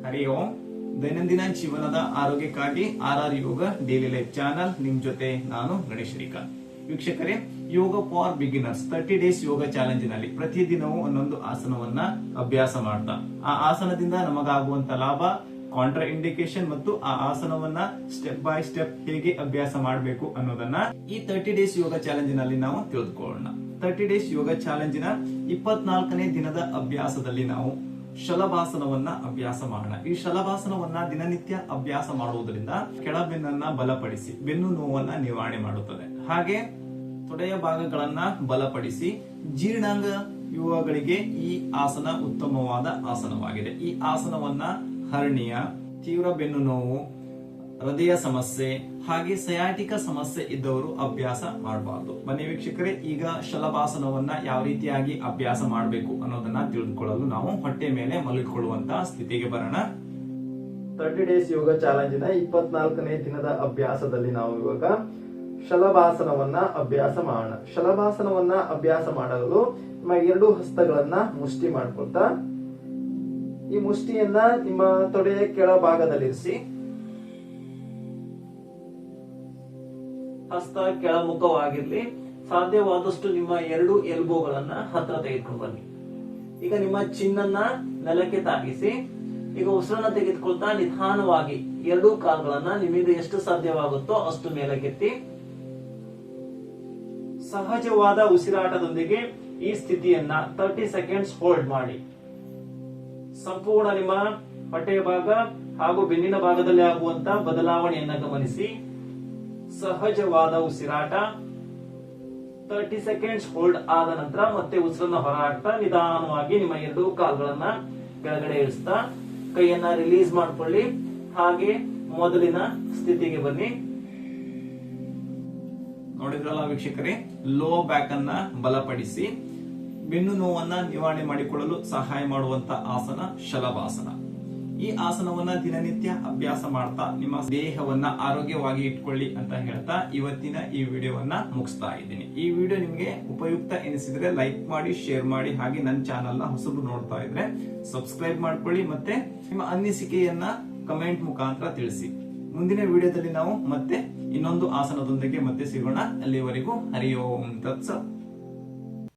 ಹರಿ ಓಂ. ದೈನಂದಿನ ಜೀವನದ ಆರೋಗ್ಯಕ್ಕಾಗಿ RR yoga daily life channel ನಿಮ್ ಜೊತೆ ನಾನು ಗಣೇಶ್ ಶ್ರೀಕಾಂತ್. ವೀಕ್ಷಕರೇ, yoga for beginners 30 days yoga challenge ನಲ್ಲಿ ಪ್ರತಿದಿನವೂ ಒಂದೊಂದು ಆಸನವನ್ನ ಅಭ್ಯಾಸ ಮಾಡ್ತಾ ಆ ಆಸನದಿಂದ ನಮಗಾಗುವಂತ ಲಾಭ, ಕಾಂಟ್ರಾ ಇಂಡಿಕೇಶನ್ ಮತ್ತು ಆ ಆಸನವನ್ನ ಸ್ಟೆಪ್ ಬೈ ಸ್ಟೆಪ್ ಹೇಗೆ ಅಭ್ಯಾಸ ಮಾಡಬೇಕು ಅನ್ನೋದನ್ನ ಈ 30 ಡೇಸ್ ಯೋಗ ಚಾಲೆಂಜ್ ನಲ್ಲಿ ನಾವು ತಿಳಿದುಕೊಳ್ಳೋಣ. 30 ಡೇಸ್ ಯೋಗ ಚಾಲೆಂಜಿನ 24ನೇ ದಿನದ ಅಭ್ಯಾಸದಲ್ಲಿ ನಾವು ಶಲಭಾಸನವನ್ನ ಅಭ್ಯಾಸ ಮಾಡೋಣ. ಈ ಶಲಭಾಸನವನ್ನ ದಿನನಿತ್ಯ ಅಭ್ಯಾಸ ಮಾಡುವುದರಿಂದ ಕೆಳಬೆನ್ನನ್ನ ಬಲಪಡಿಸಿ ಬೆನ್ನು ನೋವನ್ನ ನಿವಾರಣೆ ಮಾಡುತ್ತದೆ. ಹಾಗೆ ತೊಡೆಯ ಭಾಗಗಳನ್ನ ಬಲಪಡಿಸಿ ಜೀರ್ಣಾಂಗ ಯುವಗಳಿಗೆ ಈ ಆಸನ ಉತ್ತಮವಾದ ಆಸನವಾಗಿದೆ. ಈ ಆಸನವನ್ನ ಹರ್ನಿಯ, ತೀವ್ರ ಬೆನ್ನು ನೋವು, ಹೃದಯ ಸಮಸ್ಯೆ ಹಾಗೆ ಸಯಾಟಿಕ ಸಮಸ್ಯೆ ಇದ್ದವರು ಅಭ್ಯಾಸ ಮಾಡಬಾರದು. ಬನ್ನಿ ವೀಕ್ಷಕರೇ, ಈಗ ಶಲಭಾಸನವನ್ನ ಯಾವ ರೀತಿಯಾಗಿ ಅಭ್ಯಾಸ ಮಾಡಬೇಕು ಅನ್ನೋದನ್ನ ತಿಳಿದುಕೊಳ್ಳಲು ನಾವು ಹೊಟ್ಟೆ ಮೇಲೆ ಮಲಗಿಕೊಳ್ಳುವಂತಹ ಸ್ಥಿತಿಗೆ ಬರೋಣ. 30 ಡೇಸ್ ಯೋಗ ಚಾಲೆಂಜಿನ 24ನೇ ದಿನದ ಅಭ್ಯಾಸದಲ್ಲಿ ನಾವು ಇವಾಗ ಶಲಭಾಸನವನ್ನ ಅಭ್ಯಾಸ ಮಾಡೋಣ. ಶಲಭಾಸನವನ್ನ ಅಭ್ಯಾಸ ಮಾಡಲು ನಿಮ್ಮ 2 ಹಸ್ತಗಳನ್ನ ಮುಷ್ಟಿ ಮಾಡ್ಕೊಳ್ತಾ ಈ ಮುಷ್ಟಿಯನ್ನ ನಿಮ್ಮ ತೊಡೆಯ ಕೆಳಭಾಗದಲ್ಲಿರಿಸಿ, ಹಸ್ತ ಕೆಳಮುಖವಾಗಿರ್ಲಿ. ಸಾಧ್ಯವಾದಷ್ಟು ನಿಮ್ಮ 2 ಎಲ್ಬೋಗಳನ್ನ ಹತ್ರ ತೆಗೆದುಕೊಂಡು ಬನ್ನಿ. ಈಗ ನಿಮ್ಮ ಚಿನ್ನನ್ನ ನೆಲಕ್ಕೆ ತಾಗಿಸಿ, ಈಗ ಉಸಿರನ್ನ ತೆಗೆದುಕೊಳ್ತಾ ನಿಧಾನವಾಗಿ 2 ಕಾಲುಗಳನ್ನ ನಿಮ್ಮಿಂದ ಎಷ್ಟು ಸಾಧ್ಯವಾಗುತ್ತೋ ಅಷ್ಟು ಮೇಲಕ್ಕೆತ್ತಿ ಸಹಜವಾದ ಉಸಿರಾಟದೊಂದಿಗೆ ಈ ಸ್ಥಿತಿಯನ್ನ 30 ಸೆಕೆಂಡ್ಸ್ ಹೋಲ್ಡ್ ಮಾಡಿ. ಸಂಪೂರ್ಣ ನಿಮ್ಮ ಹೊಟ್ಟೆಯ ಭಾಗ ಹಾಗೂ ಬೆನ್ನಿನ ಭಾಗದಲ್ಲಿ ಆಗುವಂತ ಬದಲಾವಣೆಯನ್ನ ಗಮನಿಸಿ. ಸಹಜವಾದ ಉಸಿರಾಟ 30 ಸೆಕೆಂಡ್ಸ್ ಹೋಲ್ಡ್ ಆದ ನಂತರ ಮತ್ತೆ ಉಸಿರನ್ನ ಹೊರಹಾಕ್ತಾ ನಿಧಾನವಾಗಿ ನಿಮ್ಮ 2 ಕಾಲುಗಳನ್ನ ಕೆಳಗಡೆ ಇಳಿಸ್ತಾ ಕೈಯನ್ನ ರಿಲೀಸ್ ಮಾಡ್ಕೊಳ್ಳಿ. ಹಾಗೆ ಮೊದಲಿನ ಸ್ಥಿತಿಗೆ ಬನ್ನಿ. ನೋಡಿದ್ರಲ್ಲ ವೀಕ್ಷಕರೇ, ಲೋ ಬ್ಯಾಕ್ ಅನ್ನ ಬಲಪಡಿಸಿ ಬೆನ್ನು ನೋವನ್ನ ನಿವಾರಣೆ ಮಾಡಿಕೊಳ್ಳಲು ಸಹಾಯ ಮಾಡುವಂತ ಆಸನ ಶಲಭಾಸನ. ಈ ಆಸನವನ್ನ ದಿನನಿತ್ಯ ಅಭ್ಯಾಸ ಮಾಡ್ತಾ ನಿಮ್ಮ ದೇಹವನ್ನ ಆರೋಗ್ಯವಾಗಿ ಇಟ್ಕೊಳ್ಳಿ ಅಂತ ಹೇಳ್ತಾ ಇವತ್ತಿನ ಈ ವಿಡಿಯೋವನ್ನ ಮುಗಿಸ್ತಾ ಇದ್ದೀನಿ. ಈ ವಿಡಿಯೋ ನಿಮ್ಗೆ ಉಪಯುಕ್ತ ಎನಿಸಿದ್ರೆ ಲೈಕ್ ಮಾಡಿ, ಶೇರ್ ಮಾಡಿ, ಹಾಗೆ ನನ್ನ ಚಾನೆಲ್ ನ ಹೊಸಬರು ನೋಡ್ತಾ ಇದ್ರೆ ಸಬ್ಸ್ಕ್ರೈಬ್ ಮಾಡ್ಕೊಳ್ಳಿ. ಮತ್ತೆ ನಿಮ್ಮ ಅನಿಸಿಕೆಯನ್ನ ಕಮೆಂಟ್ ಮುಖಾಂತರ ತಿಳಿಸಿ. ಮುಂದಿನ ವಿಡಿಯೋದಲ್ಲಿ ನಾವು ಮತ್ತೆ ಇನ್ನೊಂದು ಆಸನದೊಂದಿಗೆ ಮತ್ತೆ ಸಿಗೋಣ. ಅಲ್ಲಿವರೆಗೂ ಹರಿ ಓಂ ತತ್ಸತ್.